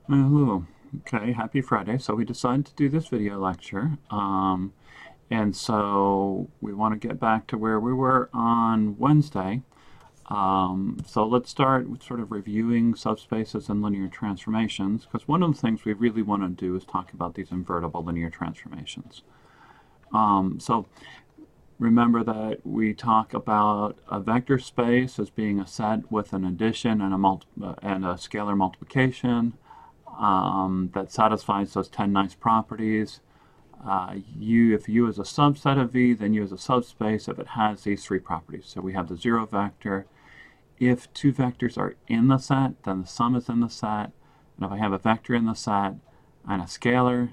Hello. Okay, happy Friday. So we decided to do this video lecture. And so we want to get back to where we were on Wednesday. So let's start with sort of reviewing subspaces and linear transformations, because one of the things we really want to do is talk about these invertible linear transformations. So remember that we talk about a vector space as being a set with an addition and a scalar multiplication. That satisfies those 10 nice properties. If U is a subset of V, then U is a subspace if it has these three properties. So we have the zero vector. If two vectors are in the set, then the sum is in the set. And if I have a vector in the set and a scalar,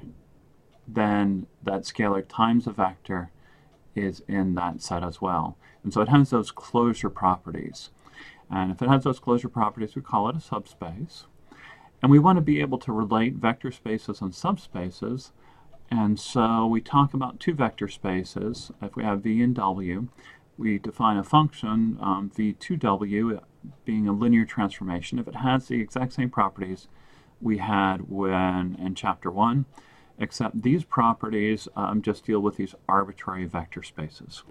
then that scalar times a vector is in that set as well. And so it has those closure properties. And if it has those closure properties, we call it a subspace. And we want to be able to relate vector spaces and subspaces. And so we talk about two vector spaces. If we have V and W, we define a function, V2W, being a linear transformation. If it has the exact same properties we had in Chapter 1, except these properties just deal with these arbitrary vector spaces.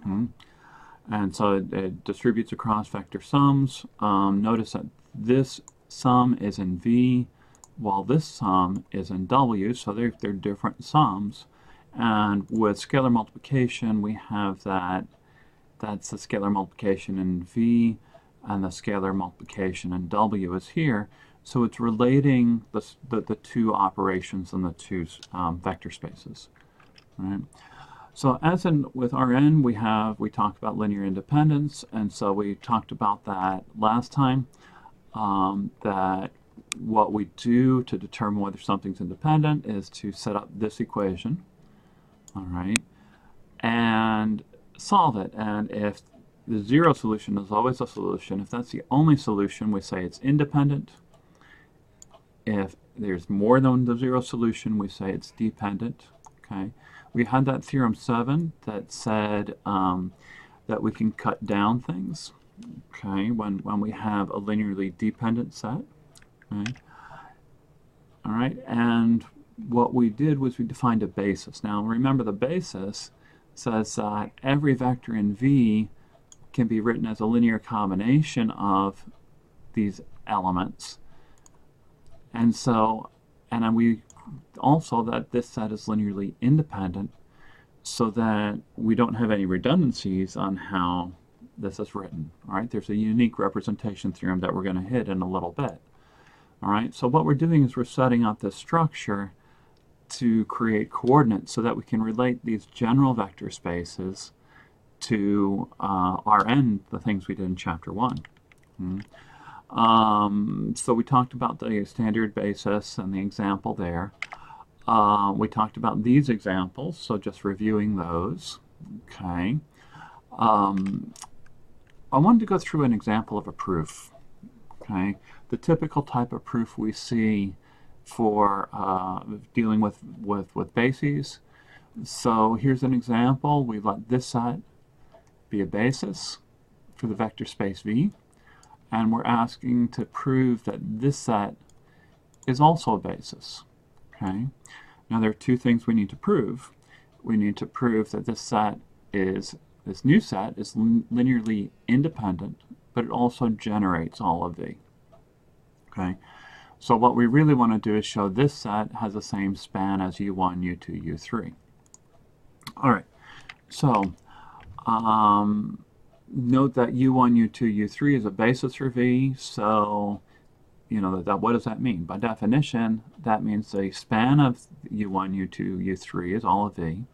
And so it distributes across vector sums. Notice that this sum is in V, while this sum is in W, so they're different sums. And with scalar multiplication, we have that's the scalar multiplication in V, and the scalar multiplication in W is here. So it's relating the two operations in the two vector spaces. Right? So as in with Rn, we talked about linear independence, and so we talked about that last time. That what we do to determine whether something's independent is to set up this equation, all right, and solve it. And if the zero solution is always a solution, if that's the only solution, we say it's independent. If there's more than the zero solution, we say it's dependent. Okay, we had that theorem 7 that said that we can cut down things. Okay, when we have a linearly dependent set. Okay. All right, and what we did was we defined a basis. Now remember, the basis says that every vector in V can be written as a linear combination of these elements. And so, and then we also that this set is linearly independent, so that we don't have any redundancies on how this is written. All right, there's a unique representation theorem that we're going to hit in a little bit. All right, so what we're doing is we're setting up this structure to create coordinates so that we can relate these general vector spaces to Rn, the things we did in Chapter 1. So we talked about the standard basis and the example there. We talked about these examples, so just reviewing those. Okay. I wanted to go through an example of a proof. Okay, the typical type of proof we see for dealing with bases. So here's an example. We let this set be a basis for the vector space V, and we're asking to prove that this set is also a basis. Okay, now there are two things we need to prove. We need to prove that this new set is linearly independent, but it also generates all of V. Okay, so what we really want to do is show this set has the same span as U1, U2, U3. All right, so note that U1, U2, U3 is a basis for V, so you know what does that mean? By definition, that means the span of U1, U2, U3 is all of V,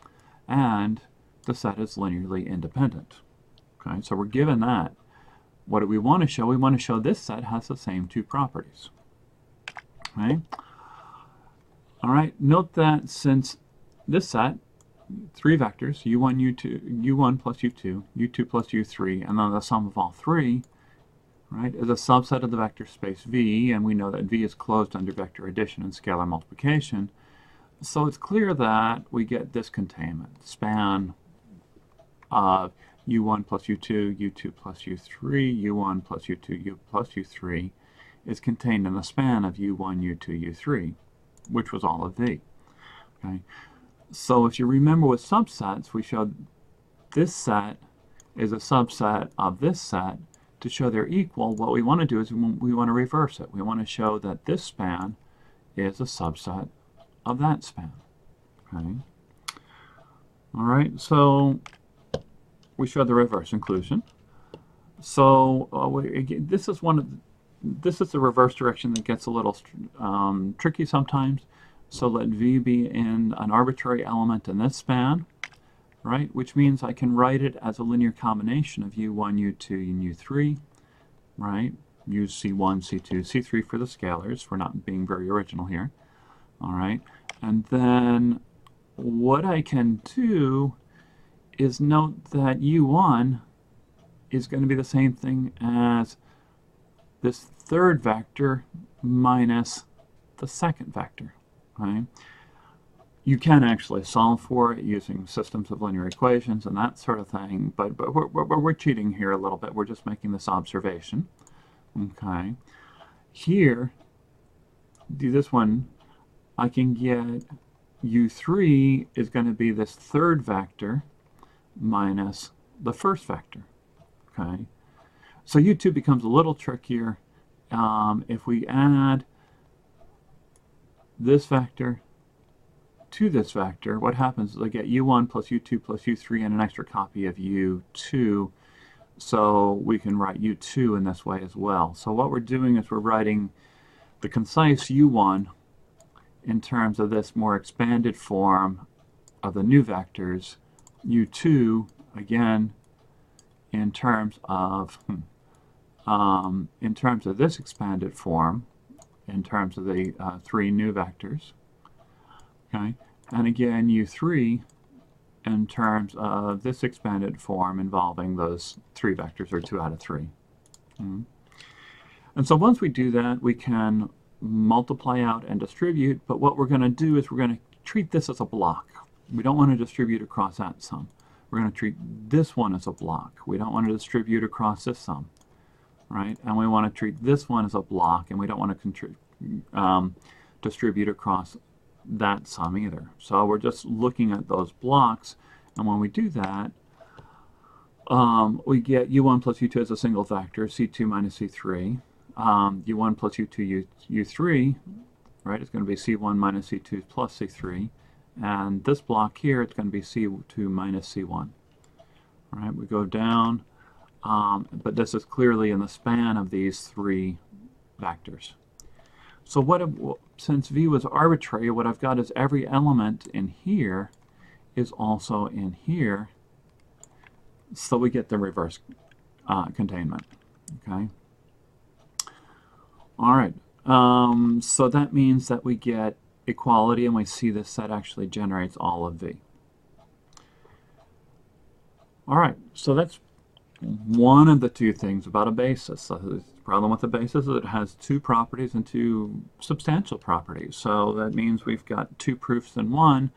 and the set is linearly independent. Okay, so we're given that. What do we want to show? We want to show this set has the same two properties. Okay. All right, note that since this set, three vectors, U1, U2, U1 plus U2, U2 plus U3, and then the sum of all three, right, is a subset of the vector space V, and we know that V is closed under vector addition and scalar multiplication. So it's clear that we get this containment, span of U1 plus U2, U2 plus U3, U1 plus U2, U plus U3, is contained in the span of U1, U2, U3, which was all of V. Okay? So if you remember with subsets, we showed this set is a subset of this set. To show they're equal, what we want to do is we want to reverse it. We want to show that this span is a subset of that span. Okay? All right, so we showed the reverse inclusion. So this is the reverse direction that gets a little tricky sometimes. So let V be in an arbitrary element in this span, right? Which means I can write it as a linear combination of U1, U2, and U3, right? Use C1, C2, C3 for the scalars. We're not being very original here, all right? And then what I can do is note that U1 is going to be the same thing as this third vector minus the second vector, right? You can actually solve for it using systems of linear equations and that sort of thing, but we're cheating here a little bit. We're just making this observation. Okay. Here, do this one, I can get U3 is going to be this third vector minus the first vector. Okay. So U2 becomes a little trickier. If we add this vector to this vector, what happens is I get U1 plus U2 plus U3 and an extra copy of U2. So we can write U2 in this way as well. So what we're doing is we're writing the concise U1 in terms of this more expanded form of the new vectors, U2 again in terms of this expanded form, in terms of the three new vectors. Okay, and again U3 in terms of this expanded form involving those three vectors, or 2 out of 3. And so once we do that, we can multiply out and distribute, but what we're going to do is we're going to treat this as a block. We don't want to distribute across that sum. We're going to treat this one as a block. We don't want to distribute across this sum, right? And we want to treat this one as a block, and we don't want to distribute across that sum either. So we're just looking at those blocks, and when we do that, we get U1 plus U2 as a single vector, C2 minus C3. U1 plus U2, U3, right, it's going to be C1 minus C2 plus C3. And this block here, it's going to be C2 minus C1. All right, we go down, but this is clearly in the span of these three vectors. So since V was arbitrary, what I've got is every element in here is also in here, so we get the reverse containment. Okay. All right. So that means that we get equality, and we see this set actually generates all of V. All right. So that's one of the two things about a basis. So the problem with the basis is it has two properties and two substantial properties. So that means we've got two proofs in one.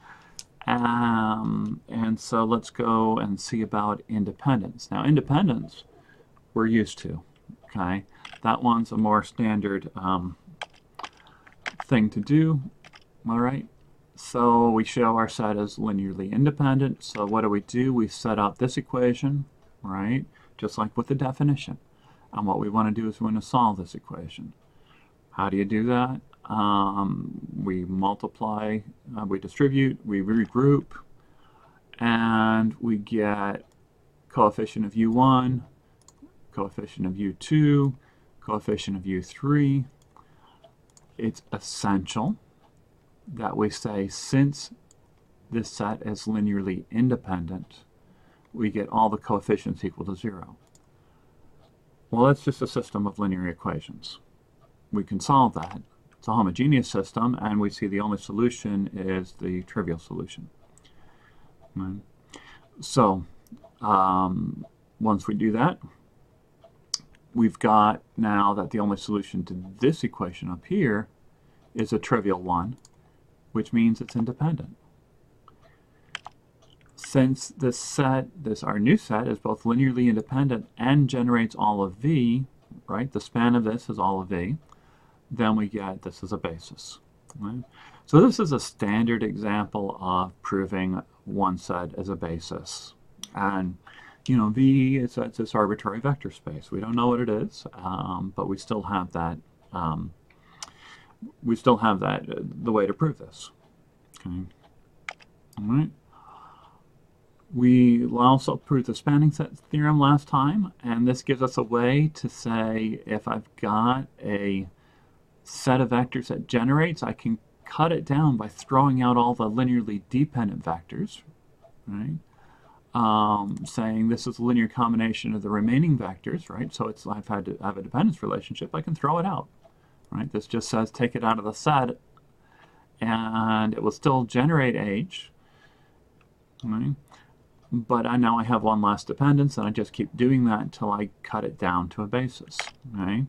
And so let's go and see about independence. Now, independence we're used to. Okay, that one's a more standard thing to do. All right. So we show our set as linearly independent. So what do? We set up this equation, right? Just like with the definition. And what we want to do is we want to solve this equation. How do you do that? We multiply, we distribute, we regroup, and we get coefficient of U1, coefficient of U2, coefficient of U3. It's essential that we say, since this set is linearly independent, we get all the coefficients equal to 0. Well, that's just a system of linear equations. We can solve that. It's a homogeneous system, and we see the only solution is the trivial solution. Right. So once we do that, we've got now that the only solution to this equation up here is a trivial one, which means it's independent. Since this set, our new set, is both linearly independent and generates all of V, right? The span of this is all of V. then we get this as a basis. Right? So this is a standard example of proving one set as a basis. And you know, V is it's this arbitrary vector space. We don't know what it is, but we still have that. The way to prove this. Okay. All right. We also proved the spanning set theorem last time, and this gives us a way to say if I've got a set of vectors that generates, I can cut it down by throwing out all the linearly dependent vectors, right? Saying this is a linear combination of the remaining vectors, right? So it's I've had to have a dependence relationship. I can throw it out, right? This just says take it out of the set, and it will still generate H, right? But now I have one less dependence, and I just keep doing that until I cut it down to a basis, right?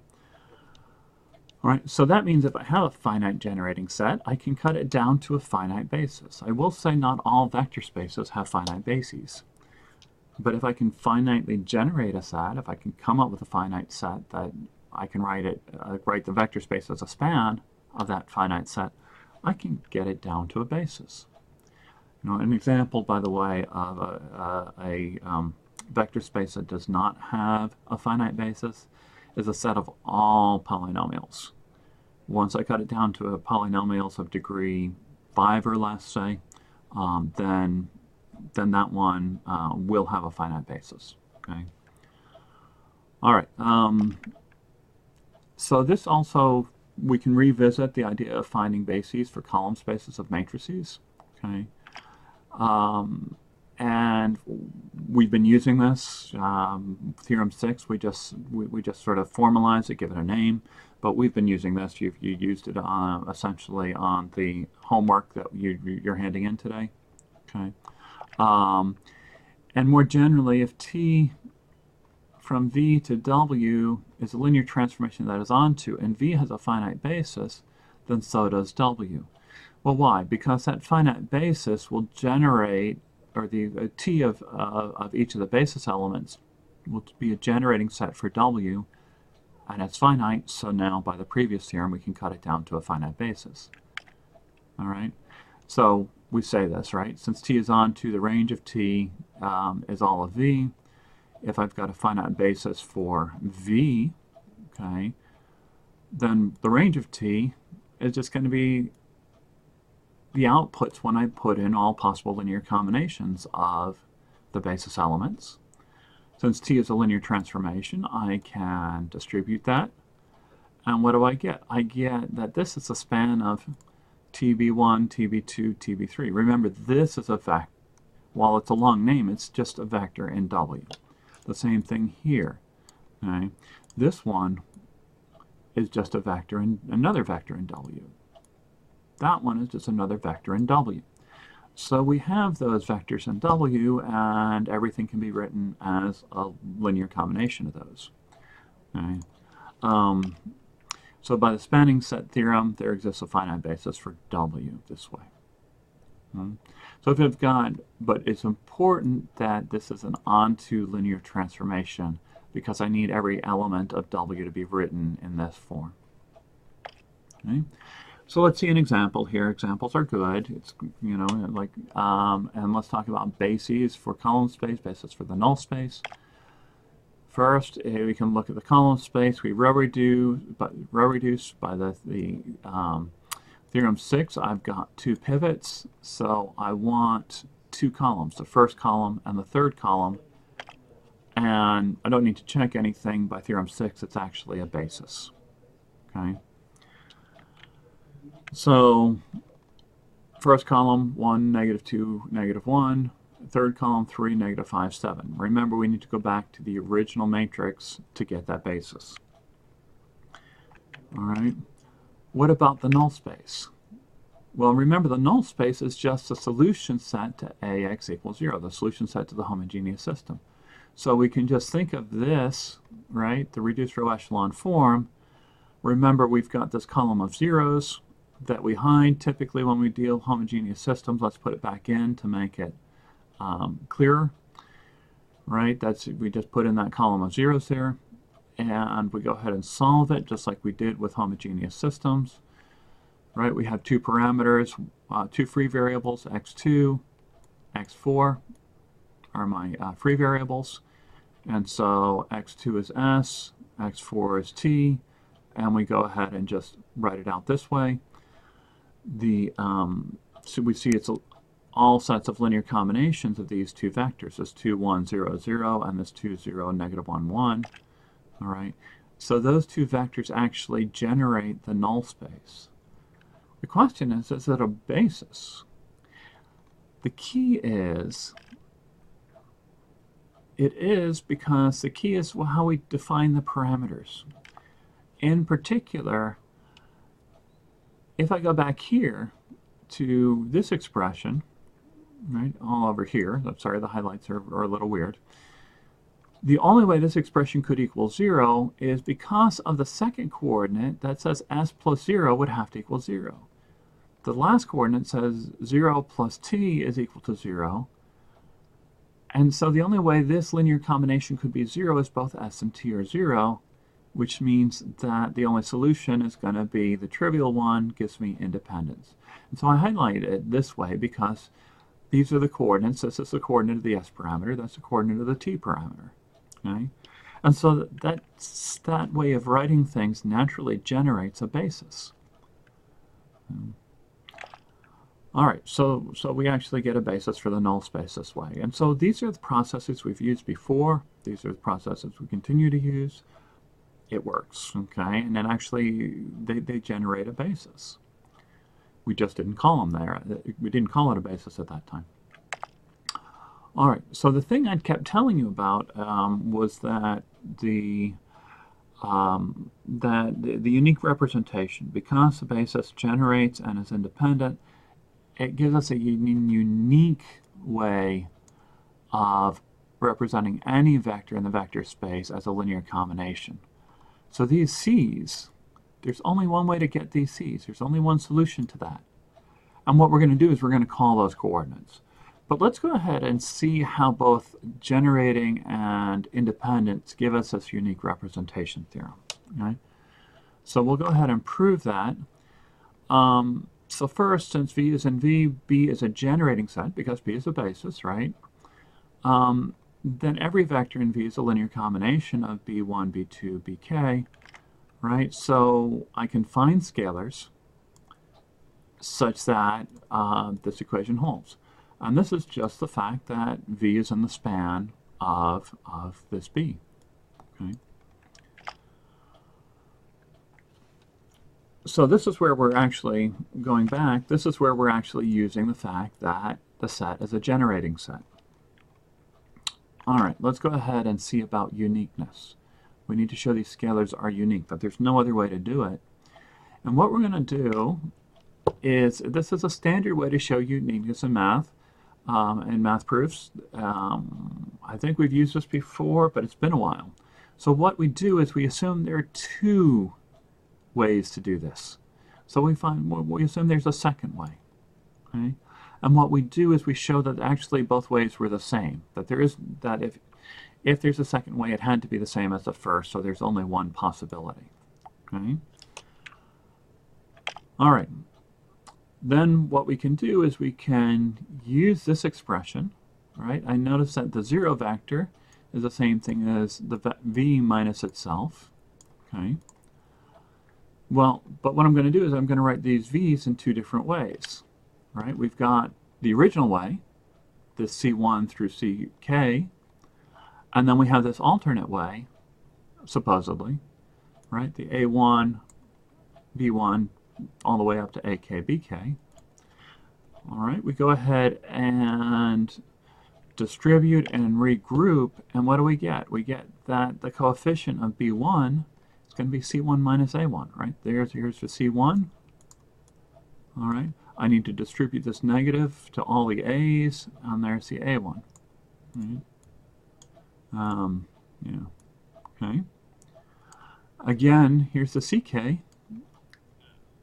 All right, so that means if I have a finite generating set, I can cut it down to a finite basis. I will say not all vector spaces have finite bases. But if I can finitely generate a set, if I can come up with a finite set that I can write the vector space as a span of that finite set, I can get it down to a basis. You know, an example, by the way, of a vector space that does not have a finite basis is a set of all polynomials. Once I cut it down to polynomials of degree 5 or less, say, then that one will have a finite basis. Okay. All right. So this also, we can revisit the idea of finding bases for column spaces of matrices. Okay. And we've been using this. Theorem 6, we just sort of formalize it, give it a name. But we've been using this. You used it essentially on the homework that you're handing in today. Okay. And more generally, if T from V to W is a linear transformation that is onto, and V has a finite basis, then so does W. Well, why? Because that finite basis will generate, or the T of each of the basis elements will be a generating set for W, and it's finite, so now by the previous theorem we can cut it down to a finite basis. All right? So we say this, right? Since T is onto, the range of T is all of V. If I've got a finite basis for V, okay, then the range of T is just going to be the outputs when I put in all possible linear combinations of the basis elements. Since T is a linear transformation, I can distribute that. And what do I get? I get that this is a span of TB1, TB2, TB3. Remember, this is a vector. While it's a long name, it's just a vector in W. The same thing here. Okay? This one is just a vector in another vector in W. That one is just another vector in W. So we have those vectors in W, and everything can be written as a linear combination of those. Okay? So by the spanning set theorem, there exists a finite basis for W this way. So if I've got, but it's important that this is an onto linear transformation because I need every element of W to be written in this form. Okay? So let's see an example here. Examples are good. It's, you know, like, and let's talk about bases for column space, bases for the null space. First, we can look at the column space. We row reduce by the theorem 6. I've got 2 pivots, so I want 2 columns, the first column and the third column. And I don't need to check anything. By theorem 6, it's actually a basis. Okay. So first column 1, -2, -1. Third column 3, -5, 7. Remember, we need to go back to the original matrix to get that basis. All right. What about the null space? Well, remember, the null space is just a solution set to AX equals 0, the solution set to the homogeneous system. So we can just think of this, right, the reduced row echelon form. Remember, we've got this column of zeros that we hide typically when we deal homogeneous systems. Let's put it back in to make it clearer, right? We just put in that column of zeros there. and we go ahead and solve it just like we did with homogeneous systems. Right, we have two parameters, two free variables, x2, x4 are my free variables. And so x2 is s, x4 is t, and we go ahead and just write it out this way. So we see it's all sets of linear combinations of these two vectors, this 2, 1, 0, 0, and this 2, 0, negative 1, 1. All right, so those two vectors actually generate the null space. The question is it a basis? The key is, it is because the key is how we define the parameters. In particular, if I go back here to this expression, right, all over here, I'm sorry, the highlights are a little weird. The only way this expression could equal 0 is because of the second coordinate that says s plus 0 would have to equal 0. The last coordinate says 0 plus t is equal to 0. And so the only way this linear combination could be 0 is both s and t are 0, which means that the only solution is going to be the trivial one, gives me independence. And so I highlight it this way because these are the coordinates. This is the coordinate of the s parameter. That's the coordinate of the t parameter. Okay? And so that way of writing things naturally generates a basis. All right, so we actually get a basis for the null space this way. And so these are the processes we've used before. These are the processes we continue to use. It works, okay? And then actually they generate a basis. We just didn't call them there. We didn't call it a basis at that time. All right, so the thing I kept telling you about was that the unique representation, because the basis generates and is independent, it gives us a unique way of representing any vector in the vector space as a linear combination. So these C's, there's only one way to get these C's. There's only one solution to that. And what we're going to do is we're going to call those coordinates. But let's go ahead and see how both generating and independence give us this unique representation theorem. Okay? So we'll go ahead and prove that. So first, since V is in V, B is a generating set because B is a basis, right? Then every vector in V is a linear combination of B1, B2, Bk, right? So I can find scalars such that this equation holds. And this is just the fact that V is in the span of this B, okay? So this is where we're actually going back. This is where we're actually using the fact that the set is a generating set. All right, let's go ahead and see about uniqueness. We need to show these scalars are unique, but there's no other way to do it. And what we're going to do is, this is a standard way to show uniqueness in math proofs. I think we've used this before, but it's been a while. So what we do is we assume there are two ways to do this. So we assume there's a second way. Okay? And what we do is we show that actually both ways were the same. That if there's a second way, it had to be the same as the first, so there's only one possibility. Okay? All right. Then what we can do is we can use this expression, right? I notice that the 0 vector is the same thing as the V minus itself. Okay? Well, but what I'm going to do is I'm going to write these V's in two different ways, right? We've got the original way, this C1 through CK, and then we have this alternate way, supposedly, right? The A1, B1, all the way up to AK, BK. All right, we go ahead and distribute and regroup, and what do we get? We get that the coefficient of B1 is going to be C1 minus A1, right? Here's the C1. All right, I need to distribute this negative to all the A's, and there's the A1. Right? Yeah, okay. Again, here's the CK.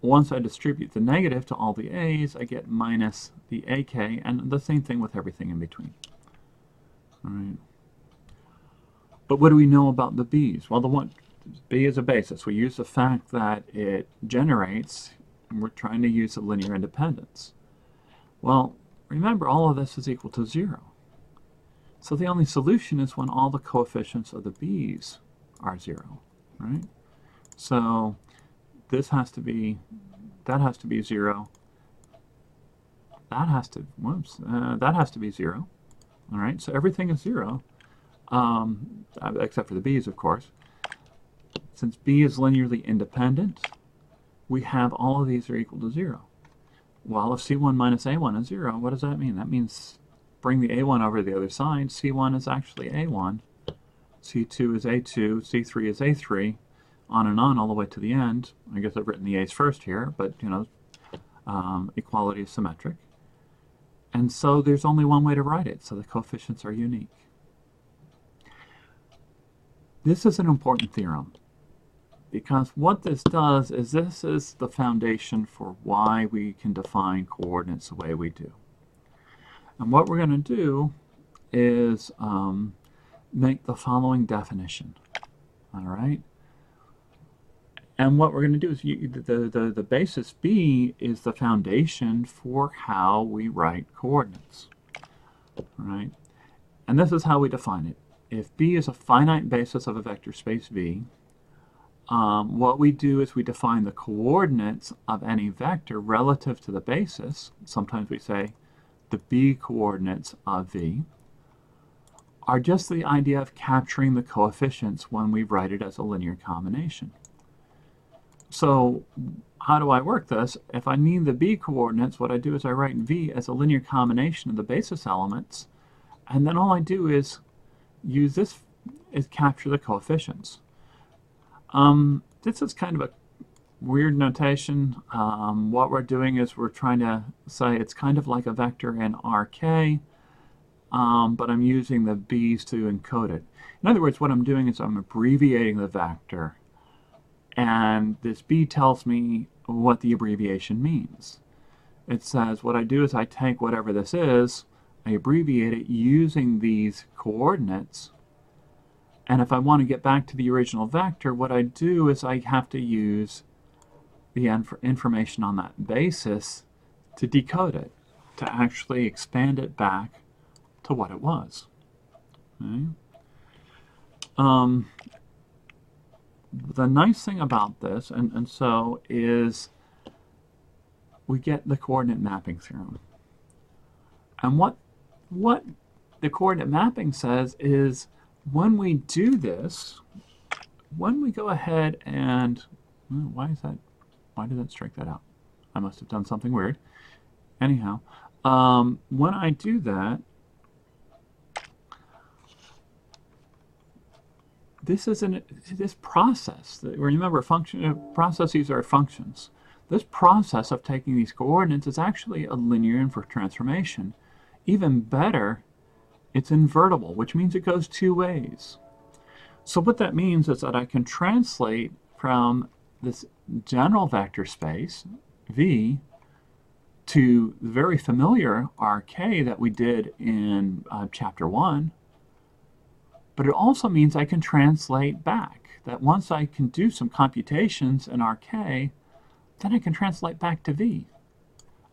Once I distribute the negative to all the A's, I get minus the AK, and the same thing with everything in between. All right. But what do we know about the b's? Well, the one b is a basis. We use the fact that it generates, and we're trying to use the linear independence. Well, remember, all of this is equal to 0. So the only solution is when all the coefficients of the b's are 0, right? So this has to be, that has to be 0. That has to, that has to be 0. All right, so everything is 0, except for the b's, of course. Since b is linearly independent, we have all of these are equal to 0. Well, if c1 minus a1 is 0, what does that mean? That means bring the a1 over to the other side. C1 is actually a1. C2 is a2. C3 is a3. On and on all the way to the end. I guess I've written the a's first here, but, you know, equality is symmetric. And so there's only one way to write it, so the coefficients are unique. This is an important theorem, because what this does is this is the foundation for why we can define coordinates the way we do. And what we're going to do is make the following definition. All right? And what we're going to do is the basis b is the foundation for how we write coordinates. All right? And this is how we define it. If b is a finite basis of a vector space V, what we do is we define the coordinates of any vector relative to the basis. Sometimes we say the b coordinates of V are just the idea of capturing the coefficients when we write it as a linear combination. So how do I work this? If I need the b coordinates, what I do is I write V as a linear combination of the basis elements, and then all I do is use this is capture the coefficients. This is kind of a weird notation. What we're doing is we're trying to say it's kind of like a vector in RK, but I'm using the b's to encode it. In other words, what I'm doing is I'm abbreviating the vector, and this b tells me what the abbreviation means. It says what I do is I take whatever this is, I abbreviate it using these coordinates, and if I want to get back to the original vector, what I do is I have to use the information on that basis to decode it, to actually expand it back to what it was. Okay? The nice thing about this, and so, is we get the coordinate mapping theorem. And what the coordinate mapping says is when we do this, when we go ahead and, why did that strike that out? I must have done something weird. Anyhow, when I do that, this process, remember processes are functions. This process of taking these coordinates is actually a linear inverse transformation. Even better, it's invertible, which means it goes two ways. So what that means is that I can translate from this general vector space, V, to the very familiar RK that we did in Chapter 1, but it also means I can translate back. That once I can do some computations in RK, then I can translate back to V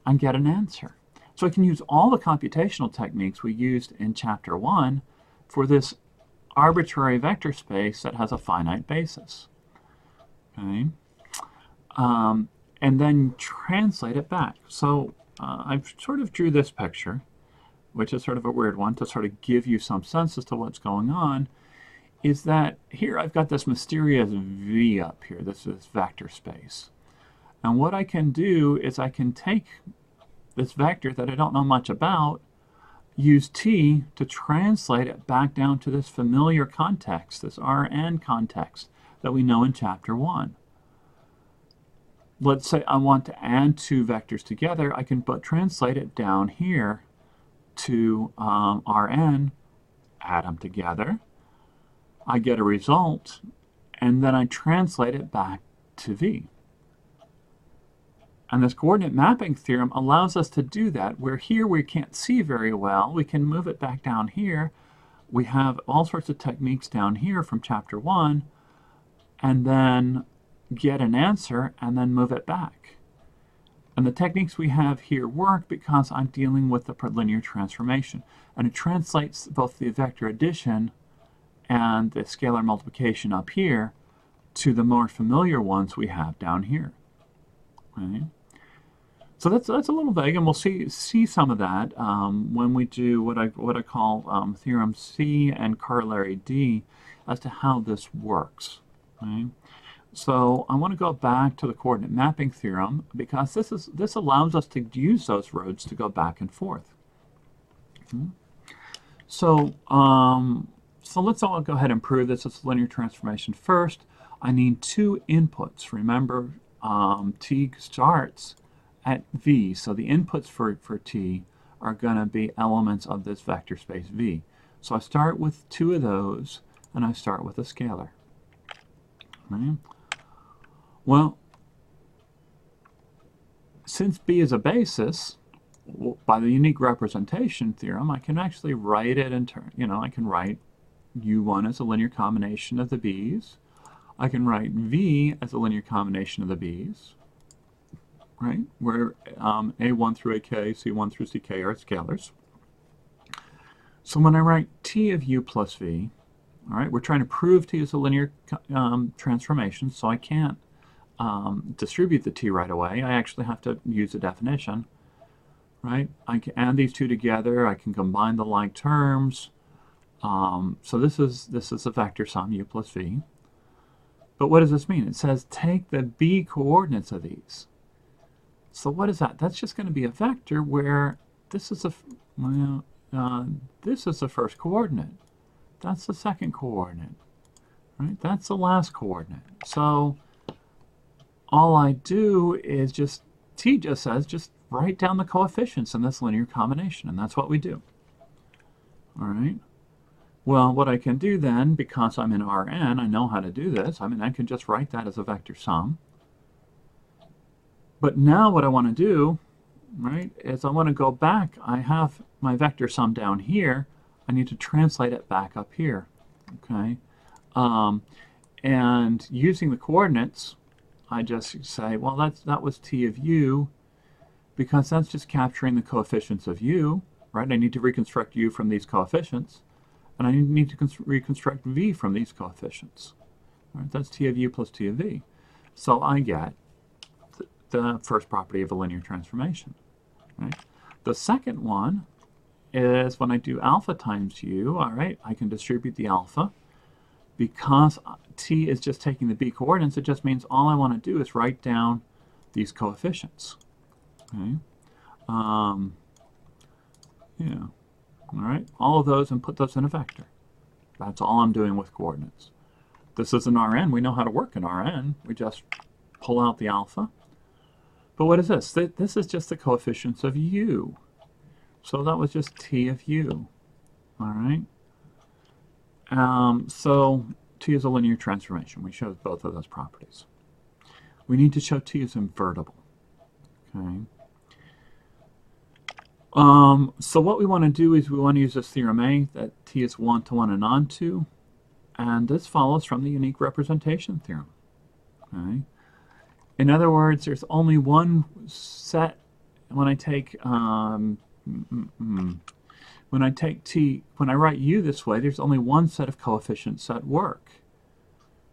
and get an answer. So I can use all the computational techniques we used in Chapter 1 for this arbitrary vector space that has a finite basis. Okay? And then translate it back. So I sort of drew this picture, which is sort of a weird one, to sort of give you some sense as to what's going on, is that here I've got this mysterious V up here. This is vector space. And what I can do is I can take this vector that I don't know much about, use t to translate it back down to this familiar context, this Rn context that we know in Chapter 1. Let's say I want to add two vectors together. I can translate it down here to Rn, add them together. I get a result, and then I translate it back to V. And this coordinate mapping theorem allows us to do that, where here we can't see very well. We can move it back down here, we have all sorts of techniques down here from chapter 1, and then get an answer and then move it back. And the techniques we have here work because I'm dealing with the linear transformation, and it translates both the vector addition and the scalar multiplication up here to the more familiar ones we have down here. Right? So that's a little vague, and we'll see some of that when we do what I call theorem C and corollary D as to how this works. Right? So I want to go back to the coordinate mapping theorem because this allows us to use those roads to go back and forth. So let's all go ahead and prove this as linear transformation first. I need two inputs. Remember, T starts at V, so the inputs for T are going to be elements of this vector space V. So I start with two of those, and I start with a scalar. Right? Well, since B is a basis, by the unique representation theorem, I can actually write it in turn. I can write U1 as a linear combination of the B's. I can write V as a linear combination of the B's, right? Where A1 through AK, C1 through CK are scalars. So when I write T of U plus V, all right, we're trying to prove T is a linear transformation, so I can't distribute the T right away. I actually have to use a definition, right? I can add these two together. I can combine the like terms. So this is a vector sum U plus V. But what does this mean? It says take the B coordinates of these. So what is that? That's just going to be a vector where this is this is the first coordinate. That's the second coordinate. Right? That's the last coordinate. So all I do is T just says just write down the coefficients in this linear combination, and that's what we do. All right. Well, what I can do then, because I'm in Rn, I know how to do this. I can just write that as a vector sum. But now what I want to do, right, is I want to go back. I have my vector sum down here. I need to translate it back up here. Okay. And using the coordinates, I just say, well, that was T of U, because that's just capturing the coefficients of U, right? I need to reconstruct U from these coefficients, and I need to reconstruct V from these coefficients. Right? That's T of U plus T of V. So I get the first property of a linear transformation. Right? The second one is when I do alpha times U, all right, I can distribute the alpha. Because T is just taking the B coordinates, it just means all I want to do is write down these coefficients. Okay. Yeah. All right. All of those and put those in a vector. That's all I'm doing with coordinates. This is an Rn. We know how to work in Rn. We just pull out the alpha. But what is this? This is just the coefficients of U. So that was just T of U. All right. So T is a linear transformation. We showed both of those properties. We need to show T is invertible. Okay. So what we want to do is we want to use this theorem A, that T is 1 to 1 and on to, and this follows from the unique representation theorem. Okay. In other words, there's only one set when I take T, when I write U this way, there's only one set of coefficients that work.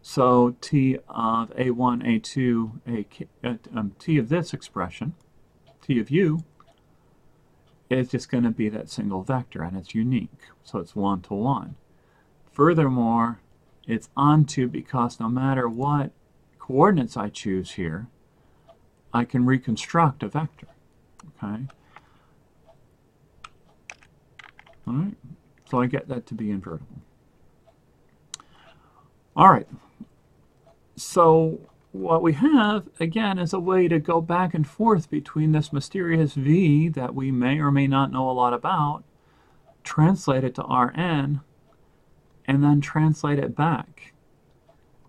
So T of A1, A2, T of this expression, T of U, is just going to be that single vector, and it's unique. So it's 1 to 1. Furthermore, it's onto because no matter what coordinates I choose here, I can reconstruct a vector. Okay. All right, so I get that to be invertible. All right, so what we have, again, is a way to go back and forth between this mysterious V that we may or may not know a lot about, translate it to Rn, and then translate it back.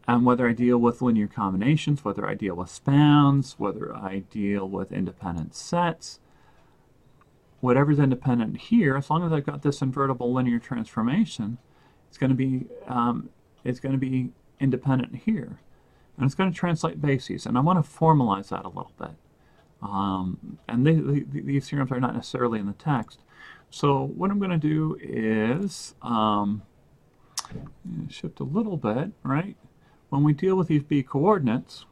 And whether I deal with linear combinations, whether I deal with spans, whether I deal with independent sets, whatever's independent here, as long as I've got this invertible linear transformation, it's going to be independent here. And it's going to translate bases. And I want to formalize that a little bit. And these theorems are not necessarily in the text. So what I'm going to do is shift a little bit, right? When we deal with these B coordinates,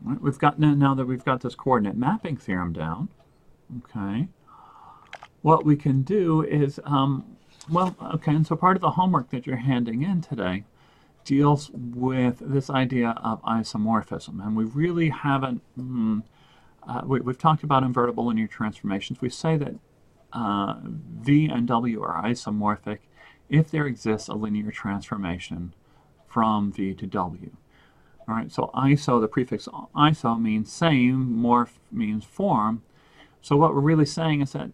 right, we've got now that we've got this coordinate mapping theorem down, okay, what we can do is, well, okay, and so part of the homework that you're handing in today deals with this idea of isomorphism, and we really haven't, we've talked about invertible linear transformations. We say that V and W are isomorphic if there exists a linear transformation from V to W. All right, so iso, the prefix iso means same, morph means form. So what we're really saying is that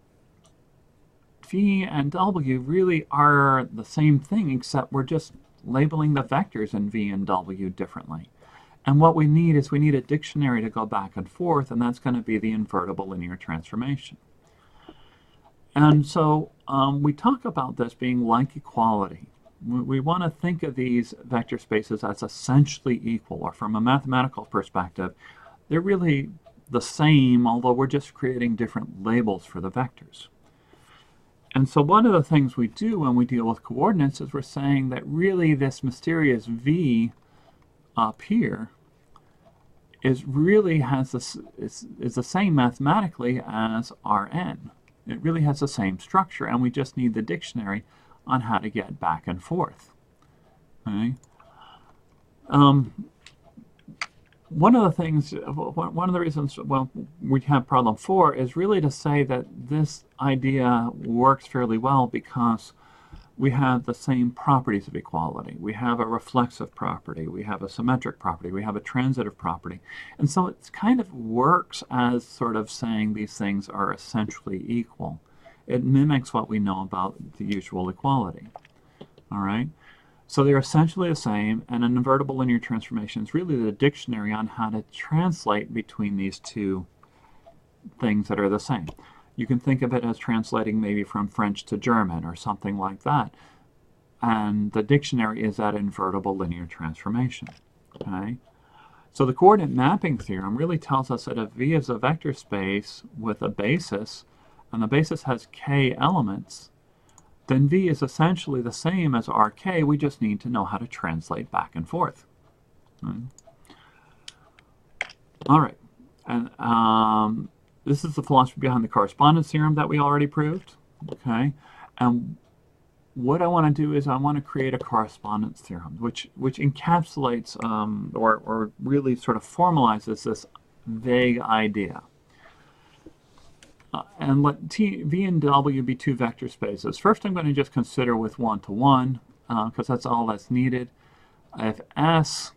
V and W really are the same thing, except we're just labeling the vectors in V and W differently. And what we need is we need a dictionary to go back and forth, and that's going to be the invertible linear transformation. And so we talk about this being like equality. We want to think of these vector spaces as essentially equal, or from a mathematical perspective, they're really the same, although we're just creating different labels for the vectors. And so one of the things we do when we deal with coordinates is we're saying that really this mysterious V up here is really has this is the same mathematically as Rn. It really has the same structure, and we just need the dictionary on how to get back and forth. Okay. One of the reasons, well, we have problem 4 is really to say that this idea works fairly well because we have the same properties of equality. We have a reflexive property, we have a symmetric property, we have a transitive property. And so it kind of works as sort of saying these things are essentially equal. It mimics what we know about the usual equality. All right? So they're essentially the same, and an invertible linear transformation is really the dictionary on how to translate between these two things that are the same. You can think of it as translating maybe from French to German or something like that. And the dictionary is that invertible linear transformation. Okay? So the coordinate mapping theorem really tells us that if V is a vector space with a basis, and the basis has k elements, then V is essentially the same as Rk. We just need to know how to translate back and forth. All right. And this is the philosophy behind the correspondence theorem that we already proved. Okay. And what I want to do is I want to create a correspondence theorem, which encapsulates or really sort of formalizes this vague idea. And let V and W be two vector spaces. First, I'm going to just consider with one-to-one, because that's all that's needed. If S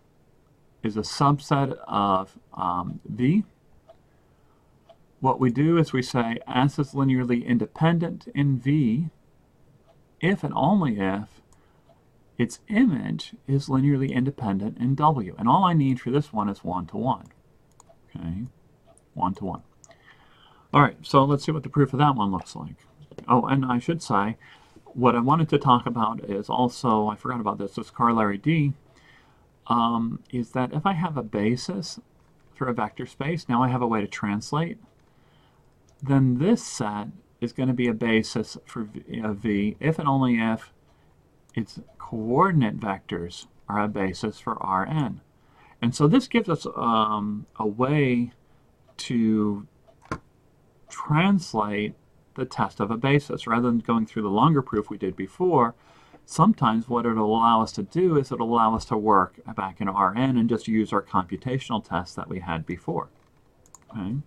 is a subset of V, what we do is we say S is linearly independent in V if and only if its image is linearly independent in W. And all I need for this one is one-to-one. Okay, one-to-one. All right, so let's see what the proof of that one looks like. Oh, and I should say, what I wanted to talk about is also, I forgot about this corollary D, is that if I have a basis for a vector space, now I have a way to translate, then this set is going to be a basis for V if and only if its coordinate vectors are a basis for Rn. And so this gives us a way to translate the test of a basis. Rather than going through the longer proof we did before, sometimes what it'll allow us to do is it'll allow us to work back in Rn and just use our computational test that we had before. Okay.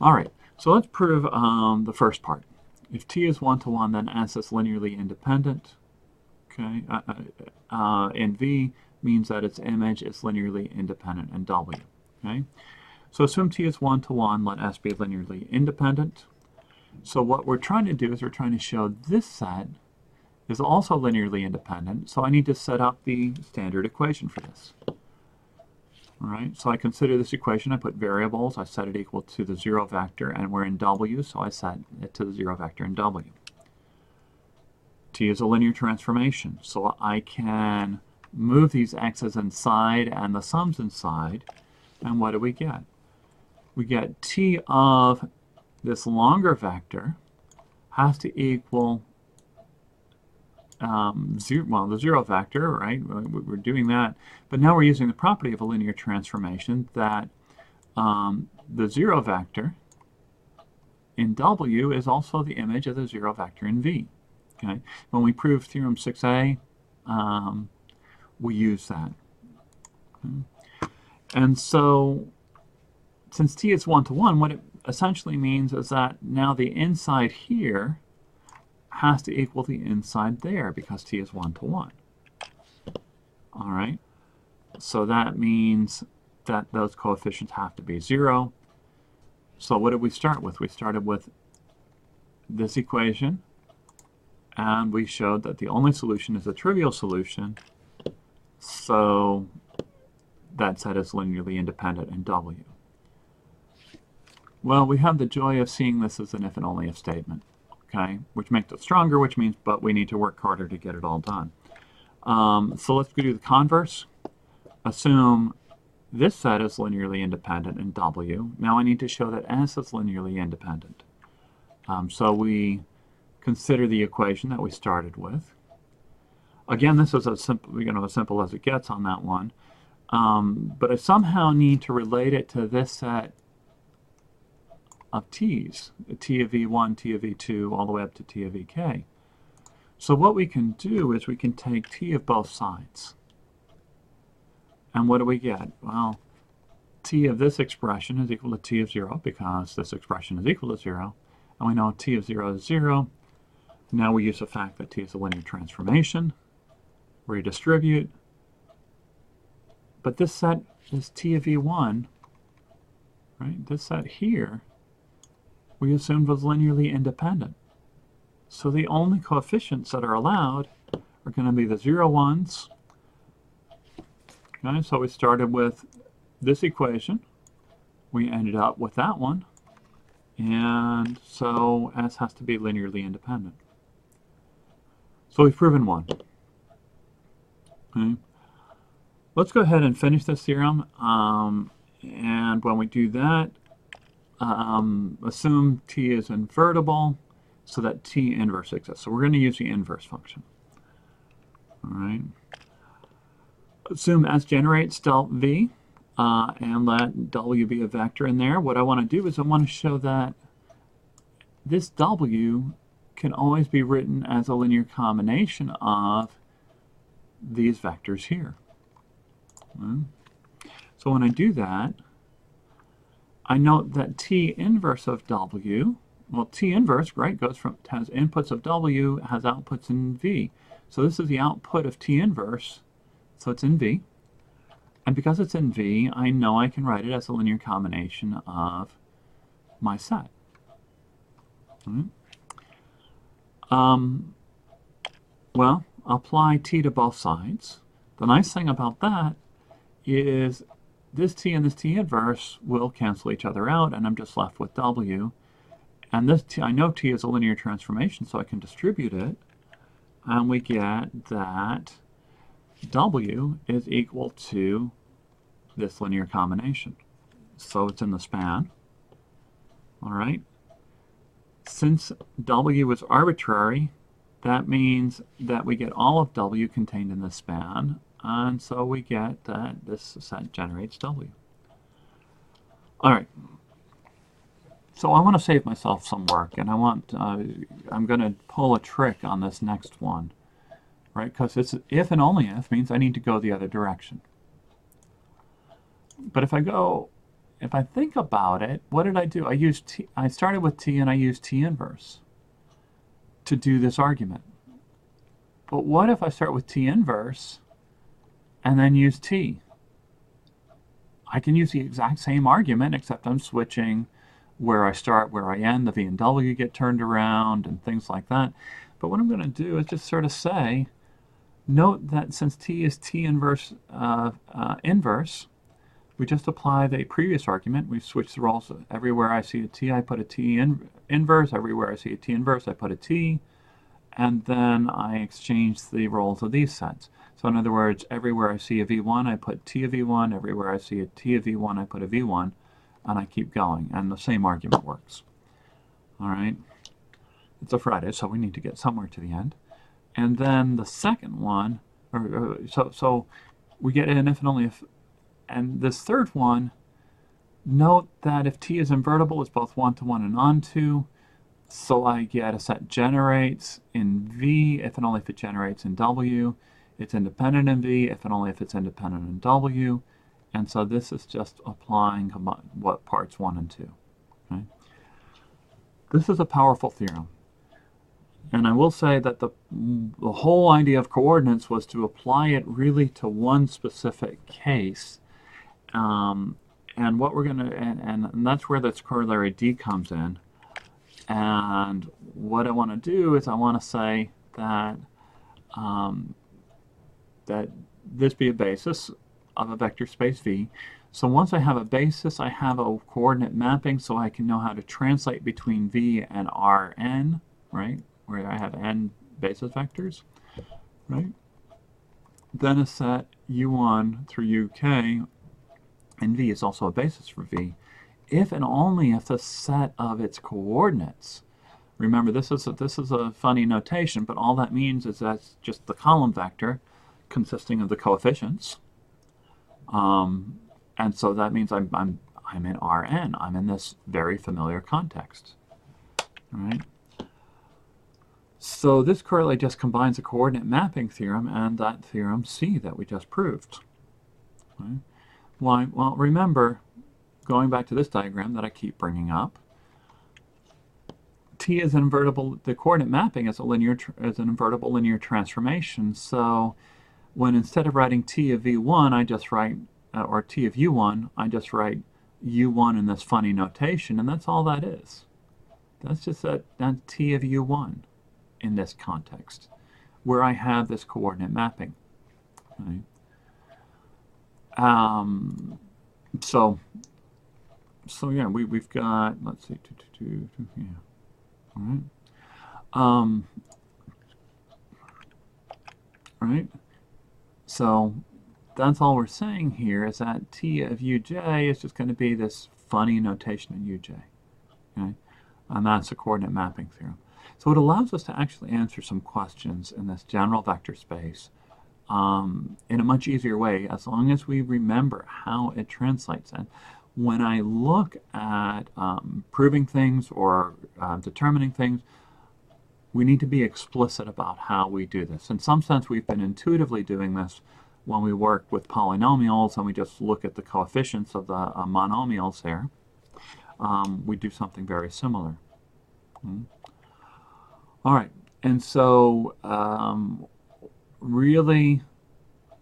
All right, so let's prove the first part. If T is one-to-one, then S is linearly independent. Okay, in V means that its image is linearly independent in W. Okay. So assume T is one-to-one, let S be linearly independent. So what we're trying to do is we're trying to show this set is also linearly independent, so I need to set up the standard equation for this. All All right, so I consider this equation, I put variables, I set it equal to the 0 vector, and we're in W, so I set it to the 0 vector in W. T is a linear transformation, so I can move these x's inside and the sums inside, and what do we get? We get T of this longer vector has to equal the 0 vector, right? We're doing that, but now we're using the property of a linear transformation that the 0 vector in W is also the image of the 0 vector in V. Okay? When we prove theorem 6a, we use that. Okay? And so, since T is 1 to 1, what it essentially means is that now the inside here has to equal the inside there because T is 1 to 1. All right? So that means that those coefficients have to be 0. So what did we start with? We started with this equation, and we showed that the only solution is a trivial solution, so that set is linearly independent in W. Well, we have the joy of seeing this as an if and only if statement, okay, which makes it stronger, which means but we need to work harder to get it all done. So let's go do the converse. Assume this set is linearly independent in W. Now I need to show that S is linearly independent. So we consider the equation that we started with. Again, this is as simple as it gets on that one. But I somehow need to relate it to this set of T's, T of V1, T of V2, all the way up to T of Vk. So what we can do is we can take T of both sides. And what do we get? Well, T of this expression is equal to T of 0 because this expression is equal to 0. And we know T of 0 is 0. Now we use the fact that T is a linear transformation. Redistribute. But this set is T of V1, right? This set here, we assumed was linearly independent. So the only coefficients that are allowed are going to be the 0 ones. Okay, so we started with this equation. We ended up with that one. And so S has to be linearly independent. So we've proven one. Okay. Let's go ahead and finish this theorem. And when we do that, assume T is invertible so that T inverse exists. So we're going to use the inverse function. All right. Assume S generates del V and let W be a vector in there. What I want to do is I want to show that this W can always be written as a linear combination of these vectors here. So when I do that, I note that T inverse of W, well, T inverse, right, has inputs of W, has outputs in V. So this is the output of T inverse, so it's in V. And because it's in V, I know I can write it as a linear combination of my set. Well, apply T to both sides. The nice thing about that is this T and this T inverse will cancel each other out, and I'm just left with W. And this T, I know T is a linear transformation, so I can distribute it, and we get that W is equal to this linear combination. So it's in the span. All right. Since W is arbitrary, that means that we get all of W contained in the span, and so we get that this set generates W. All right. So I want to save myself some work, and I'm going to pull a trick on this next one, right? Because it's if and only if means I need to go the other direction. But if I think about it, what did I do? I started with T and I used T inverse to do this argument. But what if I start with T inverse and then use T? I can use the exact same argument, except I'm switching where I start, where I end, the V and W get turned around and things like that. But what I'm going to do is just sort of say, note that since T is T inverse inverse, we just apply the previous argument. We switch the roles. Everywhere I see a t, I put a t inverse. Everywhere I see a t inverse, I put a t. And then I exchange the roles of these sets. So in other words, everywhere I see a v1, I put t of v1. Everywhere I see a t of v1, I put a v1. And I keep going. And the same argument works. All right. It's a Friday, so we need to get somewhere to the end. And then the second one, so we get an if and only if. And this third one, note that if t is invertible, it's both 1 to 1 and onto. So I get a set generates in V if and only if it generates in W. It's independent in V if and only if it's independent in W. And so this is just applying what parts 1 and 2. Okay? This is a powerful theorem. And I will say that the whole idea of coordinates was to apply it really to one specific case. And what we're going to, and that's where this corollary D comes in. And what I want to do is I want to say that that this be a basis of a vector space V. So once I have a basis, I have a coordinate mapping, so I can know how to translate between V and Rn, right? Where I have n basis vectors, right? Then a set U1 through UK, and V is also a basis for V, if and only if the set of its coordinates. Remember, this is a funny notation, but all that means is that's just the column vector consisting of the coefficients, and so that means I'm in Rn. I'm in this very familiar context, all right? So this corollary just combines the coordinate mapping theorem and that theorem C that we just proved. Okay. Why? Well, remember, going back to this diagram that I keep bringing up, T is invertible. The coordinate mapping is an invertible linear transformation. So when instead of writing T of V1, I just write, or T of U1, I just write U1 in this funny notation, and that's all that is. That's just that T of U1 in this context, where I have this coordinate mapping. Right? So yeah, we've got, let's see, yeah, all right. All right. So that's all we're saying here is that T of Uj is just going to be this funny notation in Uj, okay? And that's the coordinate mapping theorem. So it allows us to actually answer some questions in this general vector space in a much easier way, as long as we remember how it translates. And when I look at proving things or determining things, we need to be explicit about how we do this. In some sense, we've been intuitively doing this when we work with polynomials and we just look at the coefficients of the monomials there. We do something very similar. All right, and so really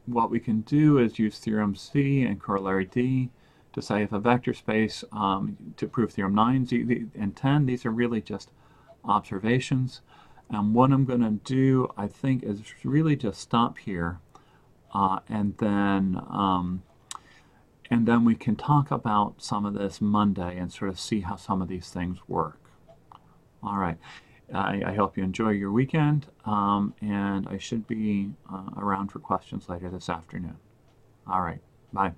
what we can do is use theorem C and corollary D to say if a vector space, to prove theorem 9 and 10, these are really just observations. And what I'm going to do, I think, is really just stop here, and then we can talk about some of this Monday and sort of see how some of these things work. All right. I hope you enjoy your weekend, and I should be around for questions later this afternoon. All right. Bye.